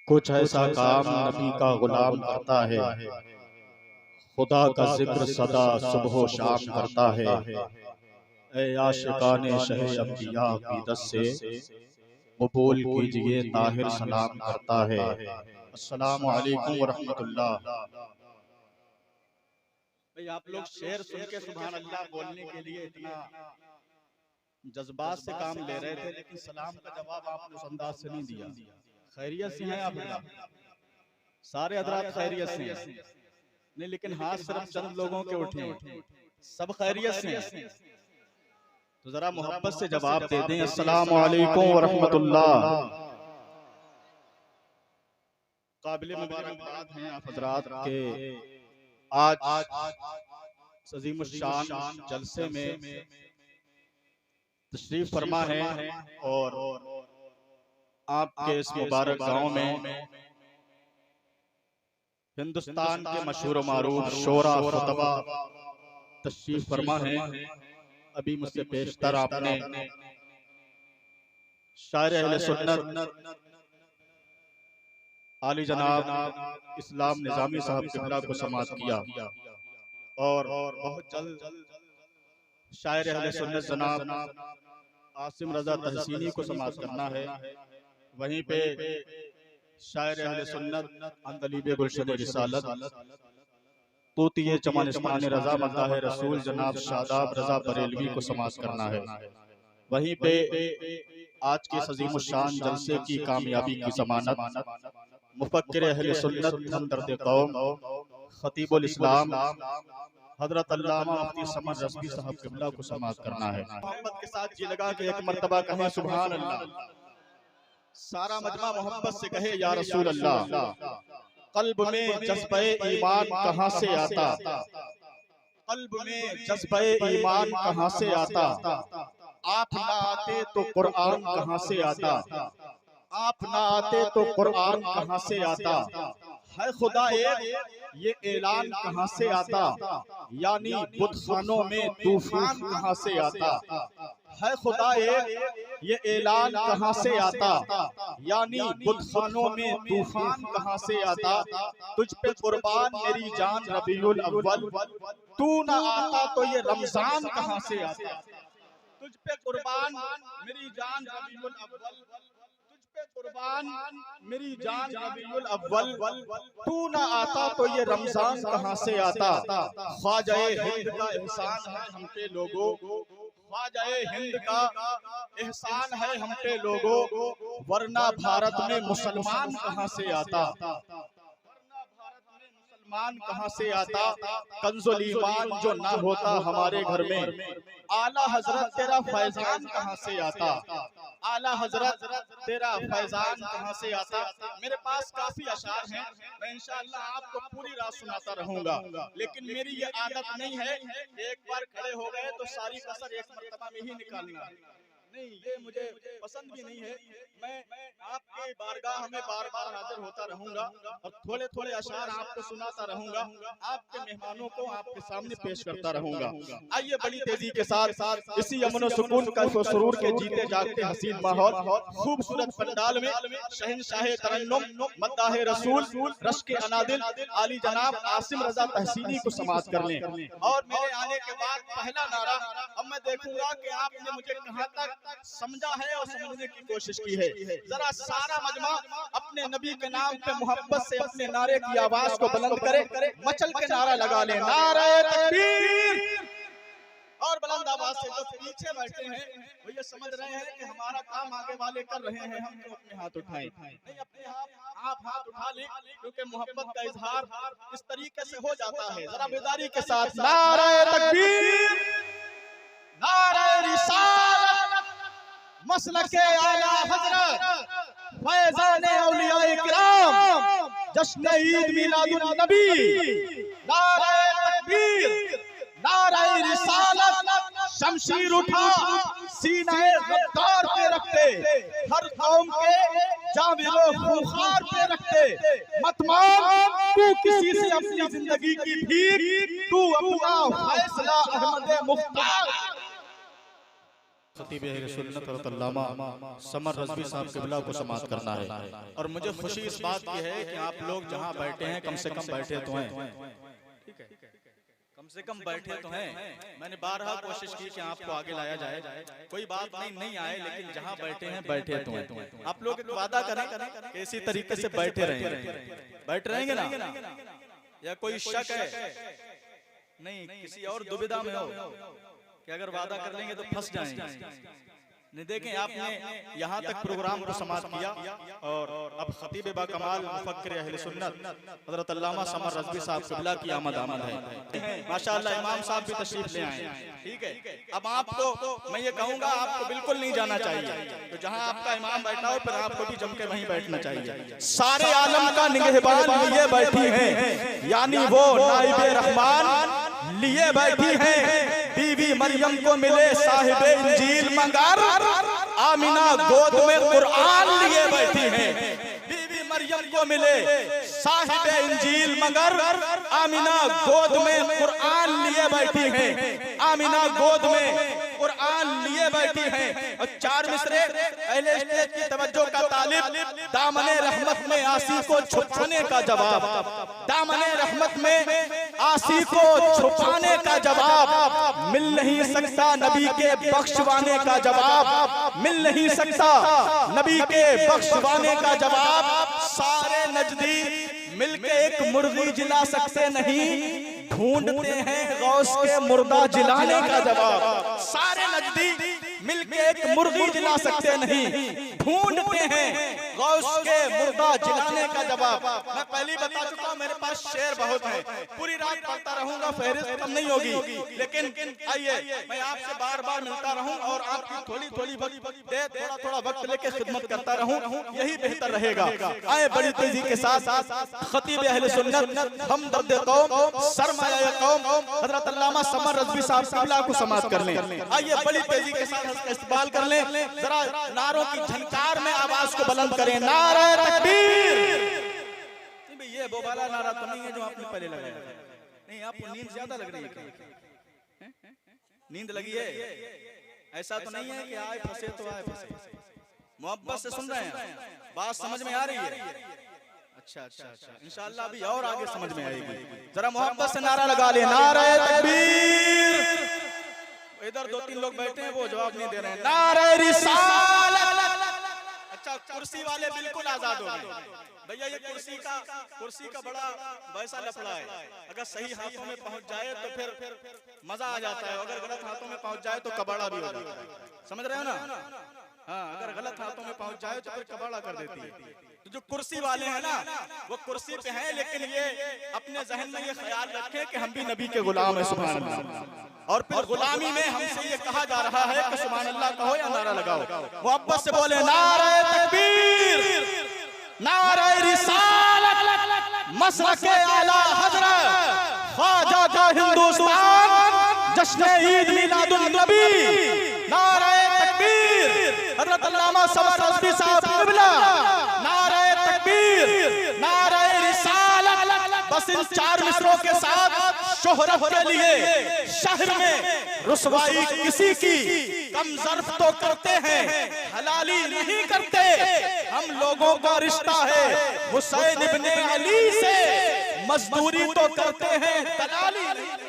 कुछ ऐसा काम नबी का गुलाम करता है, खुदा का जिक्र सदा सुबह शाम करता है। ऐ आशिकाने शहे अंबिया की दस से कबूल कीजिए ताहिर सलाम करता है। अस्सलामु अलैकुम व रहमतुल्लाह। भाई आप लोग शेर सुन के सुभान अल्लाह बोलने के लिए इतना जज्बात से काम ले रहे थे, लेकिन सलाम का जवाब आपने उस अंदाज से नहीं दिया। खैरियत से हैं आप हजरात? सारे हजरात खैरियत से हैं? नहीं, लेकिन हाथ सिर्फ चंद लोगों के उठे, सब खैरियत से हैं? तो जरा मोहब्बत से जवाब दे दें, अस्सलामु अलैकुम व रहमतुल्लाह। काबिल मुबारकबाद हैं आप हजरात के आज अज़ीमुश्शान जलसे में तशरीफ फरमा है और आपके इस मुबारक गांव में हिंदुस्तान के मशहूर मारूफ शोरा खुतबा तशरीफ फरमा है। अभी मुझसे पेशतर आपने शायर अहले सुन्नत आली जनाब इस्लाम निजामी साहब किबला को समाअत किया और बहुत जल्द शायर अहले सुन्नत जनाब आसिम रजा तहसीनी को समाअत करना है। वहीं पे शायर अहले सुन्नत अंदलीबे गुलशन रिसालत तूतिए चमन इस्मान रजा मद्दाह रसूल जनाब शादाब रजा बरेलवी को समाअत करना है। वहीं पे आज के अज़ीमुश्शान जलसे की कामयाबी की जमानत मुफक्किर अहले सुन्नत हमदर्द कौम खतीबुल इस्लाम हजरत अल्लामा मुफ्ती समद रज़वी साहब किबला को समाअत करना है। मोहब्बत के साथ जी लगा के एक मर्तबा कहें सुभान अल्लाह। सारा मजमा मोहब्बत से कहे या रसूल अल्लाह। कल्ब में जज्बे ईमान कहाँ से आता? कल्ब में जज्बे ईमान कहाँ से आता? आप ना आते तो कुरान कहाँ से आता? आप ना आते तो कुरान कहाँ से आता? है खुदा एक, ये ऐलान कहाँ से आता? यानी बुतखानों में तूफान कहाँ से आता? है खुदा एक, ये ऐलान कहाँ से आता? यानी बुतखानों में तूफान कहाँ से आता? तुझ पे कुर्बान मेरी जान रबीउल अव्वल, तू ना आता तो ये रमजान कहाँ से आता? तुझ पे कुर्बान मेरी जान रबीउल अव्वल, तुझ पे कुर्बान मेरी जान रबीउल अव्वल, तू ना आता तो ये रमजान कहाँ से आता? ख्वाजाए हिंद का एहसान है हम पे लोगों, ख्वाजाए हिंद का एहसान है हम पे लोगों, वरना भारत में मुसलमान कहाँ से आता? ईमान कहाँ से आता? कंजुल ईमान जो ना होता हमारे घर में, आला हजरत तेरा फैजान कहाँ से आता? आला हजरत तेरा फैजान कहाँ से आता? मेरे पास काफी अशार हैं, मैं इंशाअल्लाह आपको पूरी रात सुनाता रहूंगा, लेकिन मेरी ये आदत नहीं है एक बार खड़े हो गए तो सारी कसर एक मर्तबा में ही निकालना। नहीं, ये मुझे पसंद भी नहीं है। मैं आपके बारगाह में बार बार हाजिर होता रहूंगा और थोड़े थोड़े अशार आपको सुनाता रहूंगा, आपके मेहमानों को आपके सामने पेश करता रहूंगा। आइए बड़ी तेजी के साथ इसी अमन और सुकून का सुरूर के जीते जागते हसीन माहौल खूबसूरत पंडाल में शहंशाह तरन्नुम मद्दाह रसूल रश के अनादिल आली जनाब आसिम रजा तहसीनी को समाअत कर लें। और मेरे आने के बाद पहला नारा अब मैं देखूंगा कि आपने मुझे कहां तक समझा है और समझने की कोशिश की है। जरा सारा मजमा अपने नबी के नाम पे मोहब्बत से अपने नारे की आवाज को बुलंद करे, मचल के नारा लगा ले, नारे तकबीर। और बुलंद आवाज से जो पीछे बैठे हैं वो ये समझ रहे हैं कि हमारा काम आगे वाले कर रहे हैं, हम तो अपने हाथ उठाएं। नहीं, अपने आप हाथ उठा लें, क्योंकि मोहब्बत का इजहार इस तरीके से हो जाता है। जरा बेदारी के साथ नारे तकबीर, नारे रिसालत, मसलके आला हजरत, फैज़ाने औलिया किराम, जश्न ईद मिलादुन नबी, नारे तकबीर, नारे रिसालत, शमशीर उठा सीने गद्दार पे रखते, हर कौम के जाविरो खुखार पे रखते, मत मांग तू किसी से अपनी जिंदगी की भीख, तू अपना फैसला अहमद मुख्तार खतीब अहले सुन्नत हज़रत अल्लामा समर रज़वी साहब क़िबला को समाअत करना है। और मुझे खुशी इस बात की है कि आप लोग जहाँ बैठे हैं कम से कम बैठे तो हैं, ठीक है, कम से कम बैठे तो हैं। मैंने बारहा कोशिश की कि आपको आगे लाया जाए, कोई बात नहीं आए, लेकिन जहाँ बैठे हैं बैठे तो हैं। आप लोग एक वादा करें कि इसी तरीके से बैठे रहेंगे, बैठ रहेंगे ना? या कोई शक है? नहीं, किसी और दुविधा में हो कि अगर वादा कर लेंगे तो फंस जाएंगे। नहीं, देखें, आपने यहाँ तक प्रोग्राम को समाप्त किया और अब खतीब बाकमाल मुफक्किर अहले सुन्नत हज़रत अल्लामा समर रज़वी साहब क़िबला की आमद है। माशाअल्लाह इमाम साहब भी तशरीफ ले आए, ठीक है। अब आपको मैं ये कहूँगा, आपको बिल्कुल नहीं जाना चाहिए, तो जहाँ आपका इमाम बैठा हो फिर आपको भी जम के वहीं बैठना चाहिए। सारे आलम का निगहबान लिए बैठी हैं, यानी वो नाइबे रहमान लिए बैठी हैं। बीवी मरियम को मिले साहिबे इंजील मगर आमिना गोद में कुरान लिए बैठी हैं। बीवी मरियम को मिले साहिबे इंजील मगर आमिना गोद में कुरान लिए बैठी हैं। आमिना गोद में कुरान लिए बैठी हैं। और चार मिसरे अहले स्टेज की तवज्जो का तालिब, दामने रहमत में आसी को छुपाने का जवाब, दामने रहमत में आसी को छुपाने का जवाब मिल नहीं सकता, नबी के बख्शवाने का जवाब मिल नहीं सकता, नबी के बख्शवाने का जवाब। सारे नजदी मिलके एक मुर्गी जिला सकते नहीं, ढूंढते हैं गौस के मुर्दा जिलाने का जवाब। सारे नजदी मिलके एक मुर्गी जिला सकते नहीं, ढूंढते हैं गौस के मुर्दा जिलाने का जवाब। मैं पहले बता चुका हूँ, मेरे पास शेर बहुत है, पूरी रात पढ़ता रहूंगा, फहरिस्त कम नहीं होगी, लेकिन आइए मैं आपसे बार बार मिलता रहूं और आपकी थोड़ी थोड़ा वक्त लेके खिदमत करता रहूं, यही बेहतर रहेगा। आए बड़ी तेजी के साथ खतीब अहले सुन्नत हमदर्द कौम सरमाया कौम हज़रत अल्लामा समर रज़वी साहब क़िबला को समाअत कर लें। आइए बड़ी तेजी के साथ इस्तकबाल कर लें, जरा नारों की झनकार में आवाज को बुलंद करें, नारा तकबीर। ये वो वाला नारा तो नहीं है जो आपने पहले लगाया, नहीं, आपको नींद ज्यादा लग रही है, नींद लगी है, ऐसा तो नहीं है कि आए फंसे तो आए फंसे, मोहब्बत से सुन रहे हैं, बात समझ में आ रही है? अच्छा, इंशाअल्लाह अभी और आगे समझ में आएगी। जरा मोहब्बत से नारा लगा ले, नारा तकबीर। इधर दो तीन लोग बैठे हैं, वो जवाब नहीं दे रहे हैं, नारा रिसालत। अच्छा, कुर्सी वाले बिल्कुल आजाद हो गए भैया, ये कुर्सी का बड़ा वैसा लफड़ा है, अगर सही हाथों में पहुंच जाए तो फिर मजा आ जाता है, अगर गलत हाथों में पहुंच जाए तो कबाड़ा भी हो जाता है, समझ रहे हो ना? हाँ, अगर गलत हाथों में पहुंच जाए तो फिर कबाड़ा कर देती है। तो जो कुर्सी वाले हैं ना, वो कुर्सी पे हैं, लेकिन ये अपने जहन में ये ख्याल रखें कि हम भी नबी के गुलाम हैं, सुभान अल्लाह। और फिर गुलामी में हमसे ये कहा जा रहा है कि सुभान अल्लाह कहो या नारा लगाओ, मोहब्बत से बोले, नारा तकबीर, नारा रिसालत, मसलके आला हज़रत ख्वाजा का हिंदुस्तान, जश्न ईद मिलादुन नबी, नारा तकबीर, हज़रत अल्लामा समर रज़वी साहब क़िबला, नारा तकबीर, नारा रिसालत। बस इन चार मिसरों के साथ शोहरत के लिए शहर में रुसवाई किसी की कम ज़र्फ तो करते हैं, हलाली नहीं करते। हम लोगों का रिश्ता है हुसैन इब्ने अली से, मजदूरी तो करते हैं, दलाली नहीं।